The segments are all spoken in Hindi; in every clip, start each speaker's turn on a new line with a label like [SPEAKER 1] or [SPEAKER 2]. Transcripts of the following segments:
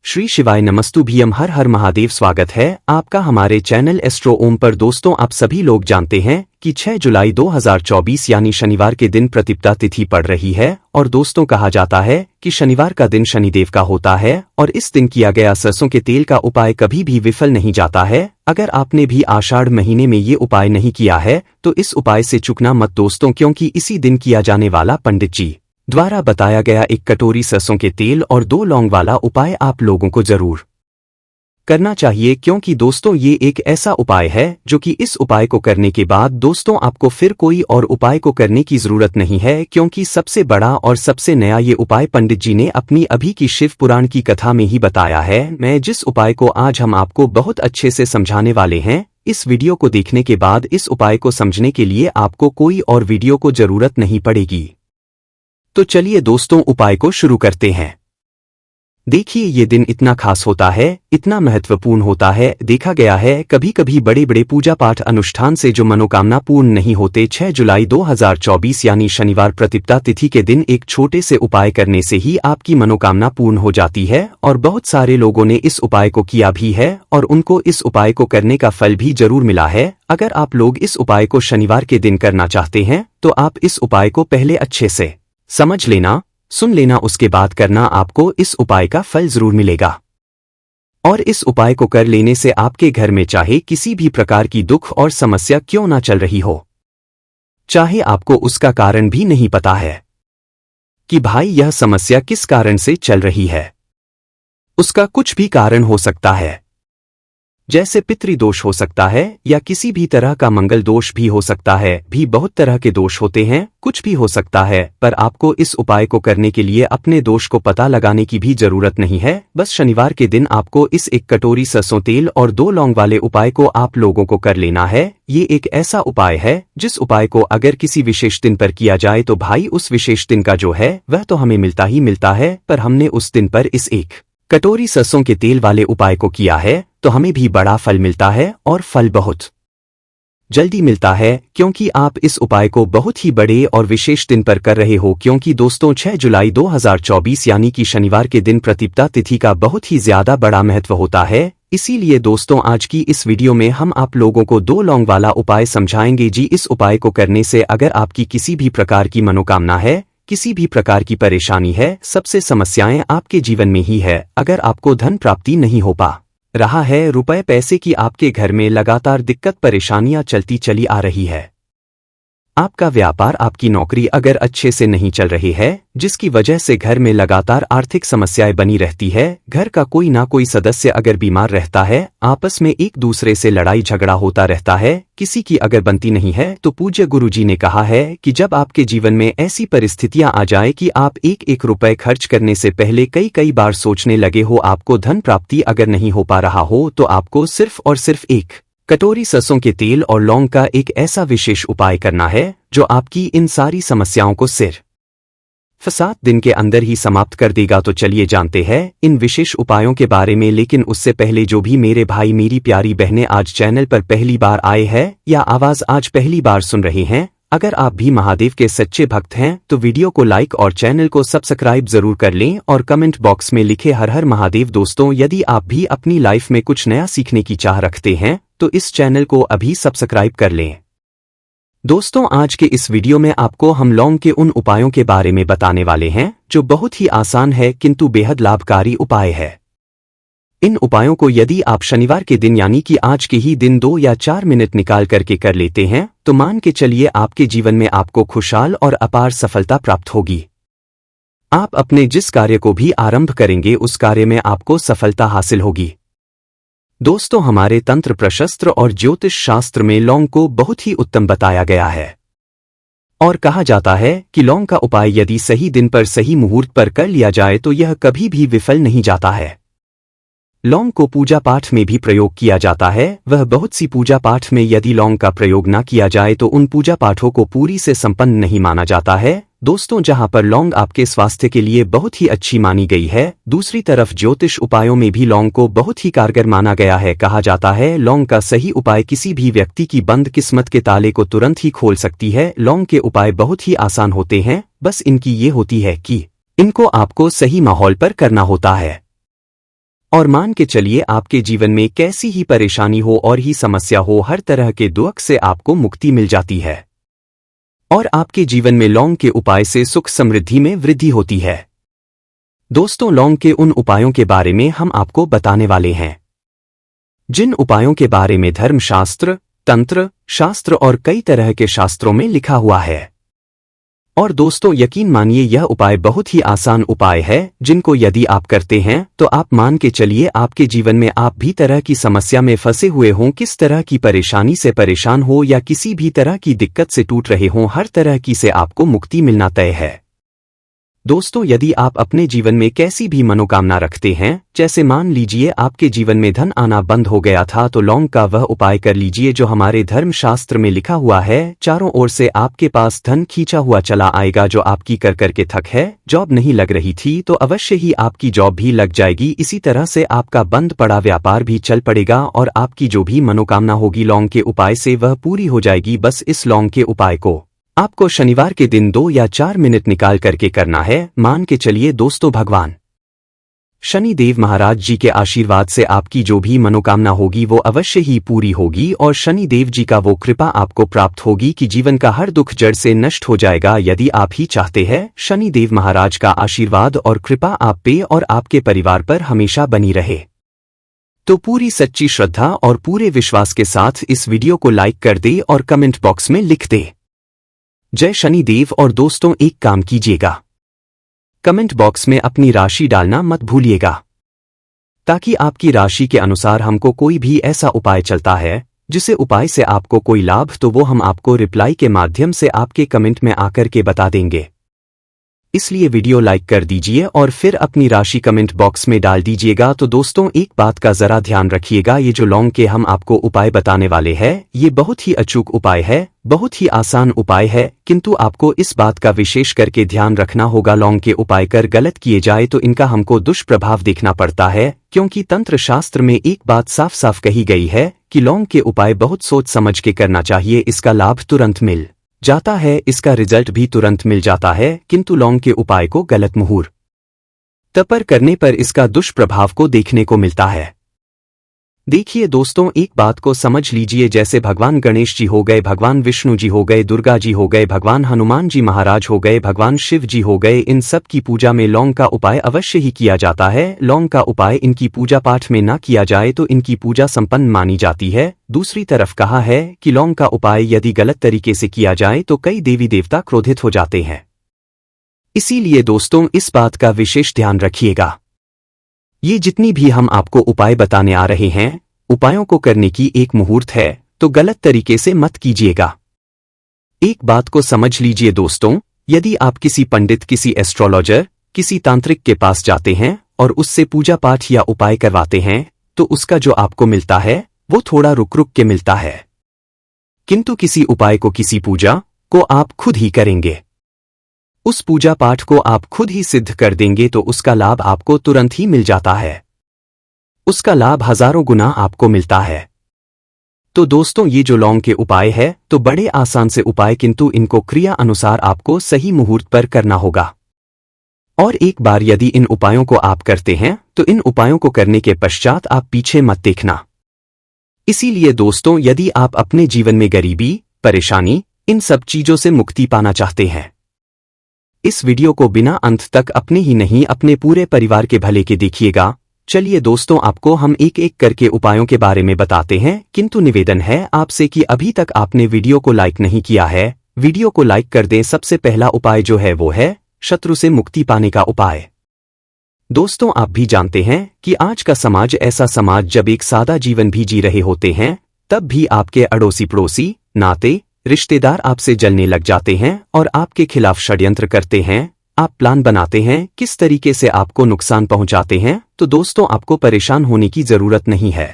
[SPEAKER 1] श्री शिवाय नमस्तुभ्यम हर हर महादेव। स्वागत है आपका हमारे चैनल एस्ट्रो ओम पर। दोस्तों, आप सभी लोग जानते हैं कि 6 जुलाई 2024 यानी शनिवार के दिन प्रतिपदा तिथि पड़ रही है। और दोस्तों, कहा जाता है कि शनिवार का दिन शनिदेव का होता है और इस दिन किया गया सरसों के तेल का उपाय कभी भी विफल नहीं जाता है। अगर आपने भी आषाढ़ महीने में ये उपाय नहीं किया है तो इस उपाय से चूकना मत दोस्तों, क्योंकि इसी दिन किया जाने वाला पंडित जी द्वारा बताया गया एक कटोरी सरसों के तेल और 2 लौंग वाला उपाय आप लोगों को जरूर करना चाहिए, क्योंकि दोस्तों ये एक ऐसा उपाय है जो कि इस उपाय को करने के बाद दोस्तों आपको फिर कोई और उपाय को करने की जरूरत नहीं है, क्योंकि सबसे बड़ा और सबसे नया ये उपाय पंडित जी ने अपनी अभी की शिव पुराण की कथा में ही बताया है। मैं जिस उपाय को आज हम आपको बहुत अच्छे से समझाने वाले हैं, इस वीडियो को देखने के बाद इस उपाय को समझने के लिए आपको कोई और वीडियो को जरूरत नहीं पड़ेगी। तो चलिए दोस्तों, उपाय को शुरू करते हैं। देखिए, ये दिन इतना खास होता है, इतना महत्वपूर्ण होता है। देखा गया है कभी कभी बड़े बड़े पूजा पाठ अनुष्ठान से जो मनोकामना पूर्ण नहीं होते, 6 जुलाई 2024 यानी शनिवार प्रतिपदा तिथि के दिन एक छोटे से उपाय करने से ही आपकी मनोकामना पूर्ण हो जाती है। और बहुत सारे लोगों ने इस उपाय को किया भी है और उनको इस उपाय को करने का फल भी जरूर मिला है। अगर आप लोग इस उपाय को शनिवार के दिन करना चाहते हैं तो आप इस उपाय को पहले अच्छे से समझ लेना, सुन लेना, उसके बाद करना। आपको इस उपाय का फल जरूर मिलेगा। और इस उपाय को कर लेने से आपके घर में चाहे किसी भी प्रकार की दुख और समस्या क्यों ना चल रही हो, चाहे आपको उसका कारण भी नहीं पता है कि भाई यह समस्या किस कारण से चल रही है, उसका कुछ भी कारण हो सकता है। जैसे पितृदोष हो सकता है या किसी भी तरह का मंगल दोष भी हो सकता है, भी बहुत तरह के दोष होते हैं, कुछ भी हो सकता है। पर आपको इस उपाय को करने के लिए अपने दोष को पता लगाने की भी जरूरत नहीं है। बस शनिवार के दिन आपको इस 1 कटोरी सरसों तेल और 2 लौंग वाले उपाय को आप लोगों को कर लेना है। ये एक ऐसा उपाय है जिस उपाय को अगर किसी विशेष दिन पर किया जाए तो भाई उस विशेष दिन का जो है वह तो हमें मिलता ही मिलता है। पर हमने उस दिन पर इस 1 कटोरी सरसों के तेल वाले उपाय को किया है तो हमें भी बड़ा फल मिलता है और फल बहुत जल्दी मिलता है, क्योंकि आप इस उपाय को बहुत ही बड़े और विशेष दिन पर कर रहे हो। क्योंकि दोस्तों, 6 जुलाई 2024 यानी कि शनिवार के दिन प्रतिपदा तिथि का बहुत ही ज्यादा बड़ा महत्व होता है। इसीलिए दोस्तों, आज की इस वीडियो में हम आप लोगों को 2 लौंग वाला उपाय समझाएंगे जी। इस उपाय को करने से अगर आपकी किसी भी प्रकार की मनोकामना है, किसी भी प्रकार की परेशानी है, सबसे समस्याएं आपके जीवन में ही है, अगर आपको धन प्राप्ति नहीं हो पा रहा है, रुपए पैसे की आपके घर में लगातार दिक्कत परेशानियां चलती चली आ रही है, आपका व्यापार, आपकी नौकरी अगर अच्छे से नहीं चल रही है, जिसकी वजह से घर में लगातार आर्थिक समस्याएं बनी रहती है, घर का कोई ना कोई सदस्य अगर बीमार रहता है, आपस में एक दूसरे से लड़ाई झगड़ा होता रहता है, किसी की अगर बनती नहीं है, तो पूज्य गुरुजी ने कहा है कि जब आपके जीवन में ऐसी परिस्थितियां आ जाए कि आप एक रुपए खर्च करने से पहले कई बार सोचने लगे हो, आपको धन प्राप्ति अगर नहीं हो पा रहा हो, तो आपको सिर्फ और सिर्फ 1 कटोरी सरसों के तेल और लौंग का एक ऐसा विशेष उपाय करना है जो आपकी इन सारी समस्याओं को सिर्फ 7 दिन के अंदर ही समाप्त कर देगा। तो चलिए जानते हैं इन विशेष उपायों के बारे में। लेकिन उससे पहले जो भी मेरे भाई मेरी प्यारी बहनें आज चैनल पर पहली बार आए हैं या आवाज आज पहली बार सुन रहे हैं, अगर आप भी महादेव के सच्चे भक्त हैं तो वीडियो को लाइक और चैनल को सब्सक्राइब जरूर कर लें और कमेंट बॉक्स में लिखे हर हर महादेव। दोस्तों, यदि आप भी अपनी लाइफ में कुछ नया सीखने की चाह रखते हैं तो इस चैनल को अभी सब्सक्राइब कर लें। दोस्तों, आज के इस वीडियो में आपको हम लौंग के उन उपायों के बारे में बताने वाले हैं जो बहुत ही आसान है किंतु बेहद लाभकारी उपाय है। इन उपायों को यदि आप शनिवार के दिन यानी कि आज के ही दिन 2 या 4 मिनट निकाल करके कर लेते हैं तो मान के चलिए आपके जीवन में आपको खुशहाल और अपार सफलता प्राप्त होगी। आप अपने जिस कार्य को भी आरंभ करेंगे उस कार्य में आपको सफलता हासिल होगी। दोस्तों, हमारे तंत्र प्रशस्त्र और ज्योतिष शास्त्र में लौंग को बहुत ही उत्तम बताया गया है और कहा जाता है कि लौंग का उपाय यदि सही दिन पर सही मुहूर्त पर कर लिया जाए तो यह कभी भी विफल नहीं जाता है। लौंग को पूजा पाठ में भी प्रयोग किया जाता है। वह बहुत सी पूजा पाठ में यदि लौंग का प्रयोग न किया जाए तो उन पूजा पाठों को पूरी से संपन्न नहीं माना जाता है। दोस्तों, जहां पर लौंग आपके स्वास्थ्य के लिए बहुत ही अच्छी मानी गई है, दूसरी तरफ ज्योतिष उपायों में भी लौंग को बहुत ही कारगर माना गया है। कहा जाता है लौंग का सही उपाय किसी भी व्यक्ति की बंद किस्मत के ताले को तुरंत ही खोल सकती है। लौंग के उपाय बहुत ही आसान होते हैं, बस इनकी ये होती है कि इनको आपको सही माहौल पर करना होता है। और मान के चलिए आपके जीवन में कैसी ही परेशानी हो और ही समस्या हो, हर तरह के दुख से आपको मुक्ति मिल जाती है और आपके जीवन में लौंग के उपाय से सुख समृद्धि में वृद्धि होती है। दोस्तों, लौंग के उन उपायों के बारे में हम आपको बताने वाले हैं जिन उपायों के बारे में धर्मशास्त्र, तंत्र शास्त्र और कई तरह के शास्त्रों में लिखा हुआ है। और दोस्तों, यकीन मानिए यह उपाय बहुत ही आसान उपाय है जिनको यदि आप करते हैं तो आप मान के चलिए आपके जीवन में आप भी तरह की समस्या में फंसे हुए हों, किस तरह की परेशानी से परेशान हो या किसी भी तरह की दिक्कत से टूट रहे हों, हर तरह की से आपको मुक्ति मिलना तय है। दोस्तों, यदि आप अपने जीवन में कैसी भी मनोकामना रखते हैं, जैसे मान लीजिए आपके जीवन में धन आना बंद हो गया था, तो लौंग का वह उपाय कर लीजिए जो हमारे धर्मशास्त्र में लिखा हुआ है। चारों ओर से आपके पास धन खींचा हुआ चला आएगा जो आपकी कर करके थक है। जॉब नहीं लग रही थी तो अवश्य ही आपकी जॉब भी लग जाएगी। इसी तरह से आपका बंद पड़ा व्यापार भी चल पड़ेगा और आपकी जो भी मनोकामना होगी लौंग के उपाय से वह पूरी हो जाएगी। बस इस लौंग के उपाय को आपको शनिवार के दिन 2 या 4 मिनट निकाल करके करना है। मान के चलिए दोस्तों, भगवान शनि देव महाराज जी के आशीर्वाद से आपकी जो भी मनोकामना होगी वो अवश्य ही पूरी होगी और शनि देव जी का वो कृपा आपको प्राप्त होगी कि जीवन का हर दुख जड़ से नष्ट हो जाएगा। यदि आप ही चाहते हैं शनि देव महाराज का आशीर्वाद और कृपा आप पे और आपके परिवार पर हमेशा बनी रहे, तो पूरी सच्ची श्रद्धा और पूरे विश्वास के साथ इस वीडियो को लाइक कर दे और कमेंट बॉक्स में लिख दे जय शनिदेव। और दोस्तों, एक काम कीजिएगा, कमेंट बॉक्स में अपनी राशि डालना मत भूलिएगा, ताकि आपकी राशि के अनुसार हमको कोई भी ऐसा उपाय चलता है जिसे उपाय से आपको कोई लाभ, तो वो हम आपको रिप्लाई के माध्यम से आपके कमेंट में आकर के बता देंगे। इसलिए वीडियो लाइक कर दीजिए और फिर अपनी राशि कमेंट बॉक्स में डाल दीजिएगा। तो दोस्तों, एक बात का जरा ध्यान रखिएगा, ये जो लौंग के हम आपको उपाय बताने वाले हैं ये बहुत ही अचूक उपाय है, बहुत ही आसान उपाय है, किंतु आपको इस बात का विशेष करके ध्यान रखना होगा। लौंग के उपाय कर गलत किए जाए तो इनका हमको दुष्प्रभाव देखना पड़ता है, क्योंकि तंत्र शास्त्र में एक बात साफ साफ कही गई है कि लौंग के उपाय बहुत सोच समझ के करना चाहिए। इसका लाभ तुरंत मिल जाता है, इसका रिजल्ट भी तुरंत मिल जाता है, किंतु लौंग के उपाय को गलत मुहूर्त पर करने पर इसका दुष्प्रभाव को देखने को मिलता है। देखिए दोस्तों, एक बात को समझ लीजिए, जैसे भगवान गणेश जी हो गए, भगवान विष्णु जी हो गए, दुर्गा जी हो गए, भगवान हनुमान जी महाराज हो गए, भगवान शिव जी हो गए, इन सब की पूजा में लौंग का उपाय अवश्य ही किया जाता है। लौंग का उपाय इनकी पूजा पाठ में ना किया जाए तो इनकी पूजा संपन्न मानी जाती है। दूसरी तरफ कहा है कि लौंग का उपाय यदि गलत तरीके से किया जाए तो कई देवी देवता क्रोधित हो जाते हैं। इसीलिए दोस्तों, इस बात का विशेष ध्यान रखिएगा। ये जितनी भी हम आपको उपाय बताने आ रहे हैं, उपायों को करने की एक मुहूर्त है, तो गलत तरीके से मत कीजिएगा। एक बात को समझ लीजिए दोस्तों, यदि आप किसी पंडित, किसी एस्ट्रोलॉजर, किसी तांत्रिक के पास जाते हैं और उससे पूजा पाठ या उपाय करवाते हैं तो उसका जो आपको मिलता है वो थोड़ा रुक रुक के मिलता है, किंतु किसी उपाय को, किसी पूजा को आप खुद ही करेंगे, उस पूजा पाठ को आप खुद ही सिद्ध कर देंगे तो उसका लाभ आपको तुरंत ही मिल जाता है, उसका लाभ हजारों गुना आपको मिलता है। तो दोस्तों, ये जो लौंग के उपाय है तो बड़े आसान से उपाय, किंतु इनको क्रिया अनुसार आपको सही मुहूर्त पर करना होगा। और एक बार यदि इन उपायों को आप करते हैं तो इन उपायों को करने के पश्चात आप पीछे मत देखना। इसीलिए दोस्तों, यदि आप अपने जीवन में गरीबी, परेशानी, इन सब चीजों से मुक्ति पाना चाहते हैं, इस वीडियो को बिना अंत तक अपने ही नहीं अपने पूरे परिवार के भले के देखिएगा। चलिए दोस्तों, आपको हम एक एक करके उपायों के बारे में बताते हैं, किंतु निवेदन है आपसे कि अभी तक आपने वीडियो को लाइक नहीं किया है, वीडियो को लाइक कर दें। सबसे पहला उपाय जो है वो है शत्रु से मुक्ति पाने का उपाय। दोस्तों, आप भी जानते हैं कि आज का समाज ऐसा समाज जब एक सादा जीवन भी जी रहे होते हैं तब भी आपके अड़ोसी पड़ोसी, नाते रिश्तेदार आपसे जलने लग जाते हैं और आपके खिलाफ षड्यंत्र करते हैं। आप प्लान बनाते हैं किस तरीके से आपको नुकसान पहुंचाते हैं। तो दोस्तों, आपको परेशान होने की जरूरत नहीं है।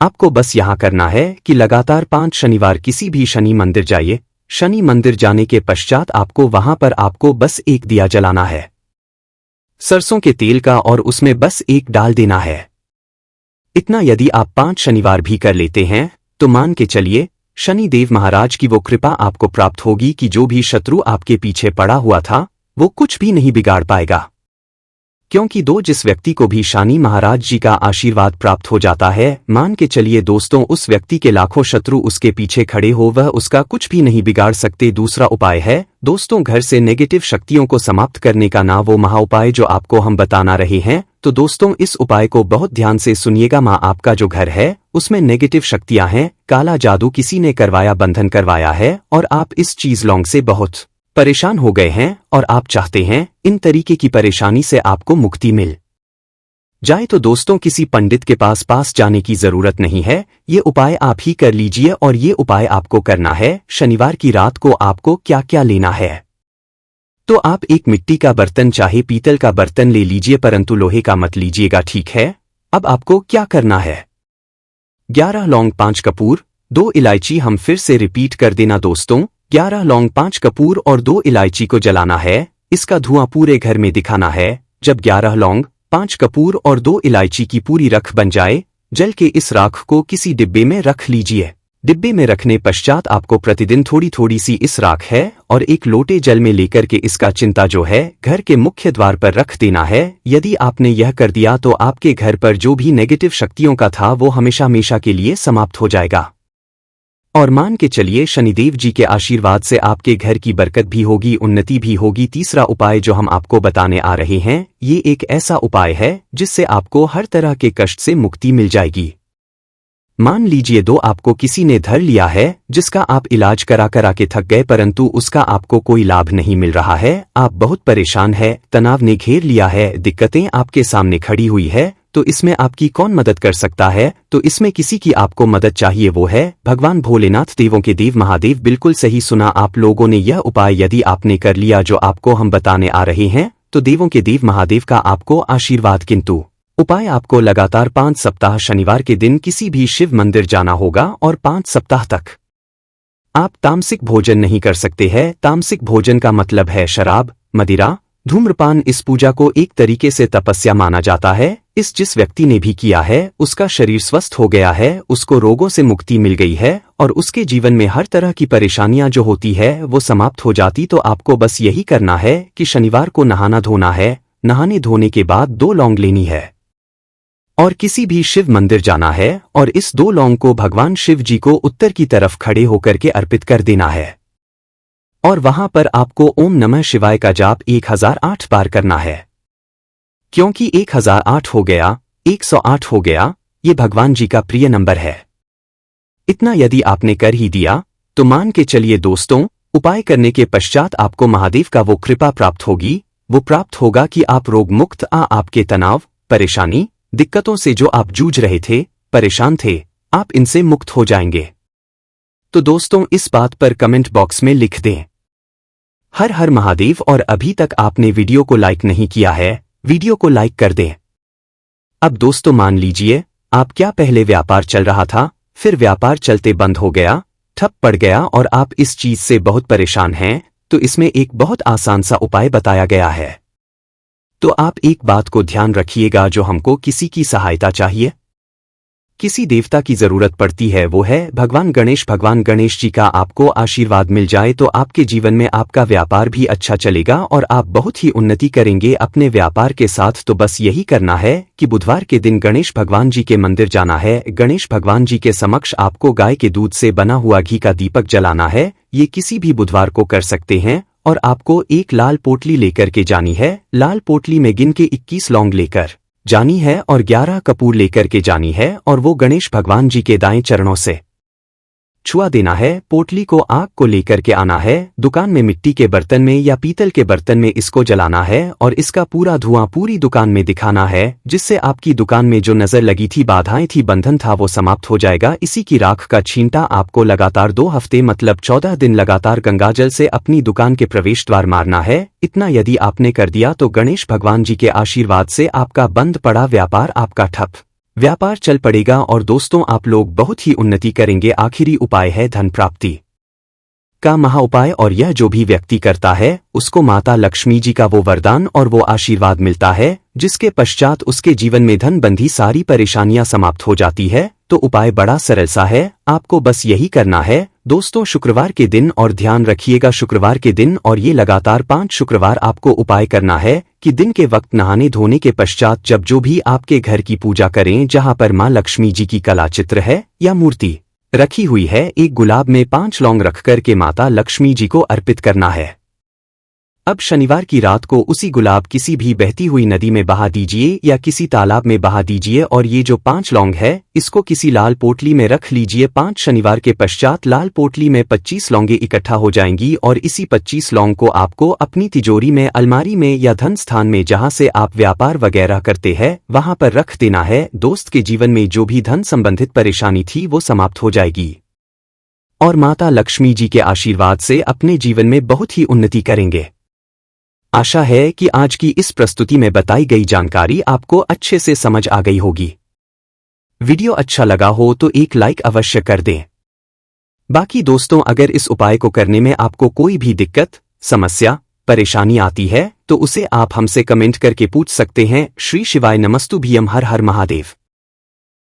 [SPEAKER 1] आपको बस यहां करना है कि लगातार 5 शनिवार किसी भी शनि मंदिर जाइए। शनि मंदिर जाने के पश्चात आपको वहां पर आपको बस एक दिया जलाना है सरसों के तेल का, और उसमें बस एक डाल देना है। इतना यदि आप 5 शनिवार भी कर लेते हैं तो मान के चलिए शनि देव महाराज की वो कृपा आपको प्राप्त होगी कि जो भी शत्रु आपके पीछे पड़ा हुआ था वो कुछ भी नहीं बिगाड़ पाएगा। क्योंकि जिस व्यक्ति को भी शनि महाराज जी का आशीर्वाद प्राप्त हो जाता है, मान के चलिए दोस्तों उस व्यक्ति के लाखों शत्रु उसके पीछे खड़े हो, वह उसका कुछ भी नहीं बिगाड़ सकते। दूसरा उपाय है दोस्तों घर से नेगेटिव शक्तियों को समाप्त करने का ना वो महा उपाय जो आपको हम बताना रहे हैं। तो दोस्तों इस उपाय को बहुत ध्यान से सुनिएगा। माँ आपका जो घर है उसमें नेगेटिव शक्तियां हैं, काला जादू किसी ने करवाया, बंधन करवाया है और आप इस चीज लॉन्ग से बहुत परेशान हो गए हैं और आप चाहते हैं इन तरीके की परेशानी से आपको मुक्ति मिल जाए, तो दोस्तों किसी पंडित के पास जाने की जरूरत नहीं है। ये उपाय आप ही कर लीजिए। और ये उपाय आपको करना है शनिवार की रात को। आपको क्या क्या लेना है, तो आप एक मिट्टी का बर्तन चाहे पीतल का बर्तन ले लीजिए, परंतु लोहे का मत लीजिएगा, ठीक है। अब आपको क्या करना है, 11 लौंग, 5 कपूर, 2 इलायची। हम फिर से रिपीट कर देना दोस्तों, 11 लौंग, 5 कपूर और 2 इलायची को जलाना है। इसका धुआं पूरे घर में दिखाना है। जब 11 लौंग, 5 कपूर और 2 इलायची की पूरी रख बन जाए, जल के इस राख को किसी डिब्बे में रख लीजिए। डिब्बे में रखने पश्चात आपको प्रतिदिन थोड़ी थोड़ी सी इस राख है और एक लोटे जल में लेकर के इसका चिंता जो है घर के मुख्य द्वार पर रख देना है। यदि आपने यह कर दिया तो आपके घर पर जो भी नेगेटिव शक्तियों का था वो हमेशा हमेशा के लिए समाप्त हो जाएगा। और मान के चलिए शनिदेव जी के आशीर्वाद से आपके घर की बरकत भी होगी, उन्नति भी होगी। तीसरा उपाय जो हम आपको बताने आ रहे हैं, ये एक ऐसा उपाय है जिससे आपको हर तरह के कष्ट से मुक्ति मिल जाएगी। मान लीजिए आपको किसी ने धर लिया है जिसका आप इलाज करा के थक गए, परंतु उसका आपको कोई लाभ नहीं मिल रहा है। आप बहुत परेशान है, तनाव ने घेर लिया है, दिक्कतें आपके सामने खड़ी हुई है। तो इसमें आपकी कौन मदद कर सकता है, तो इसमें किसी की आपको मदद चाहिए, वो है भगवान भोलेनाथ, देवों के देव महादेव। बिल्कुल सही सुना आप लोगों ने। यह उपाय यदि आपने कर लिया जो आपको हम बताने आ रहे हैं, तो देवों के देव महादेव का आपको आशीर्वाद। किंतु उपाय आपको लगातार 5 सप्ताह शनिवार के दिन किसी भी शिव मंदिर जाना होगा और 5 सप्ताह तक आप तामसिक भोजन नहीं कर सकते हैं। तामसिक भोजन का मतलब है शराब, मदिरा, धूम्रपान। इस पूजा को एक तरीके से तपस्या माना जाता है। जिस व्यक्ति ने भी किया है उसका शरीर स्वस्थ हो गया है, उसको रोगों से मुक्ति मिल गई है और उसके जीवन में हर तरह की परेशानियां जो होती है वो समाप्त हो जाती। तो आपको बस यही करना है कि शनिवार को नहाना धोना है। नहाने धोने के बाद 2 लौंग लेनी है और किसी भी शिव मंदिर जाना है और इस 2 लौंग को भगवान शिव जी को उत्तर की तरफ खड़े होकर के अर्पित कर देना है। और वहां पर आपको ओम नमः शिवाय का जाप 1008 बार करना है। क्योंकि 1008 हो गया, 108 हो गया, ये भगवान जी का प्रिय नंबर है। इतना यदि आपने कर ही दिया तो मान के चलिए दोस्तों, उपाय करने के पश्चात आपको महादेव का वो कृपा प्राप्त होगी। वो प्राप्त होगा कि आप रोग मुक्त, आपके तनाव, परेशानी, दिक्कतों से जो आप जूझ रहे थे, परेशान थे, आप इनसे मुक्त हो जाएंगे। तो दोस्तों इस बात पर कमेंट बॉक्स में लिख दें हर हर महादेव। और अभी तक आपने वीडियो को लाइक नहीं किया है, वीडियो को लाइक कर दें। अब दोस्तों मान लीजिए आप क्या पहले व्यापार चल रहा था, फिर व्यापार चलते बंद हो गया, ठप पड़ गया और आप इस चीज से बहुत परेशान हैं, तो इसमें एक बहुत आसान सा उपाय बताया गया है। तो आप एक बात को ध्यान रखिएगा, जो हमको किसी की सहायता चाहिए, किसी देवता की जरूरत पड़ती है, वो है भगवान गणेश। भगवान गणेश जी का आपको आशीर्वाद मिल जाए तो आपके जीवन में आपका व्यापार भी अच्छा चलेगा और आप बहुत ही उन्नति करेंगे अपने व्यापार के साथ। तो बस यही करना है कि बुधवार के दिन गणेश भगवान जी के मंदिर जाना है। गणेश भगवान जी के समक्ष आपको गाय के दूध से बना हुआ घी का दीपक जलाना है। ये किसी भी बुधवार को कर सकते हैं। और आपको एक लाल पोटली लेकर के जानी है। लाल पोटली में गिन के 21 लौंग लेकर जानी है और 11 कपूर लेकर के जानी है और वो गणेश भगवान जी के दाएं चरणों से छुआ देना है। पोटली को आग को लेकर के आना है, दुकान में मिट्टी के बर्तन में या पीतल के बर्तन में इसको जलाना है और इसका पूरा धुआं पूरी दुकान में दिखाना है, जिससे आपकी दुकान में जो नजर लगी थी, बाधाएं थी, बंधन था, वो समाप्त हो जाएगा। इसी की राख का छींटा आपको लगातार 2 हफ्ते मतलब 14 दिन लगातार गंगाजल से अपनी दुकान के प्रवेश द्वार मारना है। इतना यदि आपने कर दिया तो गणेश भगवान जी के आशीर्वाद से आपका बंद पड़ा व्यापार, आपका ठप व्यापार चल पड़ेगा और दोस्तों आप लोग बहुत ही उन्नति करेंगे। आखिरी उपाय है धन प्राप्ति का महा उपाय, और यह जो भी व्यक्ति करता है उसको माता लक्ष्मी जी का वो वरदान और वो आशीर्वाद मिलता है, जिसके पश्चात उसके जीवन में धन बंधी सारी परेशानियां समाप्त हो जाती है। तो उपाय बड़ा सरल सा है, आपको बस यही करना है दोस्तों, शुक्रवार के दिन। और ध्यान रखिएगा शुक्रवार के दिन, और ये लगातार 5 शुक्रवार आपको उपाय करना है। कि दिन के वक्त नहाने धोने के पश्चात जब जो भी आपके घर की पूजा करें जहां पर मां लक्ष्मी जी की कला चित्र है या मूर्ति रखी हुई है, एक गुलाब में 5 लौंग रखकर के माता लक्ष्मी जी को अर्पित करना है। अब शनिवार की रात को उसी गुलाब किसी भी बहती हुई नदी में बहा दीजिए या किसी तालाब में बहा दीजिए और ये जो 5 लौंग है इसको किसी लाल पोटली में रख लीजिए। 5 शनिवार के पश्चात लाल पोटली में 25 लौंगे इकट्ठा हो जाएंगी और इसी 25 लौंग को आपको अपनी तिजोरी में, अलमारी में या धन स्थान में जहां से आप व्यापार वगैरह करते हैं वहां पर रख देना है। दोस्त के जीवन में जो भी धन संबंधित परेशानी थी वो समाप्त हो जाएगी और माता लक्ष्मी जी के आशीर्वाद से अपने जीवन में बहुत ही उन्नति करेंगे। आशा है कि आज की इस प्रस्तुति में बताई गई जानकारी आपको अच्छे से समझ आ गई होगी। वीडियो अच्छा लगा हो तो एक लाइक अवश्य कर दें। बाकी दोस्तों, अगर इस उपाय को करने में आपको कोई भी दिक्कत, समस्या, परेशानी आती है तो उसे आप हमसे कमेंट करके पूछ सकते हैं। श्री शिवाय नमस्तुभ्यम। हर हर महादेव।